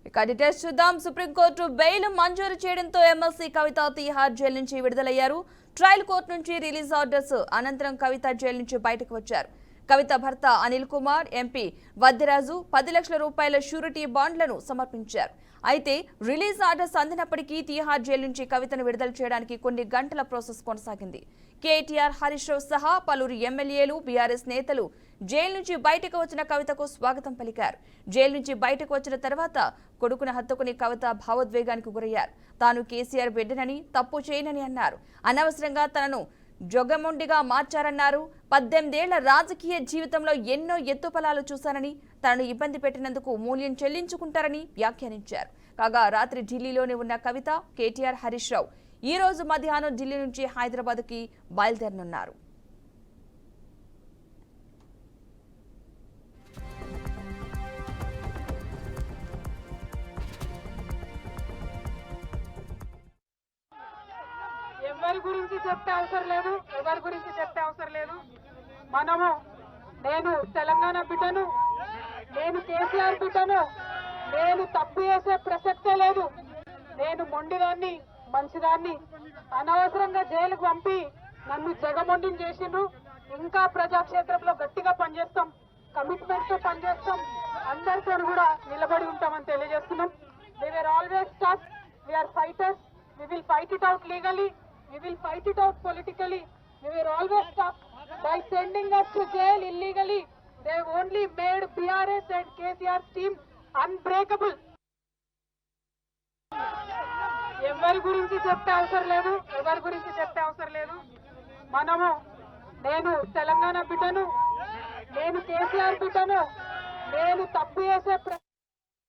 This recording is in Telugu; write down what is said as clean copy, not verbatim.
ఇక డీటెయిల్స్ చూద్దాం. సుప్రీంకోర్టు బెయిల్ మంజూరు చేయడంతో ఎమ్మెల్సీ కవిత తిహార్ జైలు నుంచి విడుదలయ్యారు. ట్రయల్ కోర్టు నుంచి రిలీజ్ ఆర్డర్స్ అనంతరం కవిత జైలు నుంచి బయటకు వచ్చారు. కవిత భర్త అనిల్ కుమార్, ఎంపీ వద్దిరాజు 10 లక్షల రూపాయల షూరిటీ బాండ్లను సమర్పించారు. అయితే రిలీజ్ ఆర్డర్స్ అందినప్పటికీ తిహార్ జైలు నుంచి కవితను విడుదల చేయడానికి కొన్ని గంటల ప్రాసెస్ కొనసాగింది. కేటీఆర్, హరీష్ రావు సహా పలువురు ఎమ్మెల్యేలు, బీఆర్ఎస్ నేతలు జైలు నుంచి బయటకు వచ్చిన కవితకు స్వాగతం పలికారు. జైలు నుంచి బయటకు వచ్చిన తర్వాత కొడుకును హత్తుకుని కవిత భావోద్వేగానికి గురయ్యారు. తాను కేసీఆర్ బిడ్డనని, తప్పు చేయనని అన్నారు. అనవసరంగా తనను జొగమొండిగా మార్చారన్నారు. 18 ఏళ్ల రాజకీయ జీవితంలో ఎన్నో ఎత్తుపలాలు చూశానని, తనను ఇబ్బంది పెట్టినందుకు మూల్యం చెల్లించుకుంటారని వ్యాఖ్యానించారు. కాగా రాత్రి ఢిల్లీలోనే ఉన్న కవిత, కేటీఆర్, హరీష్ రావు ఈ రోజు మధ్యాహ్నం ఢిల్లీ నుంచి హైదరాబాద్కి బయలుదేరనున్నారు. ఎవరి గురించి చెప్పే అవసరం లేదు, ఎవరి గురించి చెప్పే అవసరం లేదు. మనము నేను తెలంగాణ బిడ్డను, నేను కేసీఆర్ బిడ్డను, నేను తప్పు చేసే ప్రసక్తే లేదు. నేను మొండిదాన్ని, మంచిదాన్ని. అనవసరంగా జైలుకు పంపి నన్ను జగమొండిని చేసిండ్రు. ఇంకా ప్రజాక్షేత్రంలో గట్టిగా పనిచేస్తాం, కమిట్మెంట్ తో పనిచేస్తాం, అందరితో కూడా నిలబడి ఉంటామని తెలియజేస్తున్నాం. They were always tough, we are fighters, we will fight it out legally, we will fight it out politically. We were always tough. By sending us to jail illegally, they only made BRS and KCR's team unbreakable. ఎవరి గురించి చెప్పే అవసరం లేదు, ఎవరి గురించి చెప్పే అవసరం లేదు. మనము నేను తెలంగాణ బిడ్డను, నేను కేసీఆర్ బిడ్డను, నేను తప్పు చేసే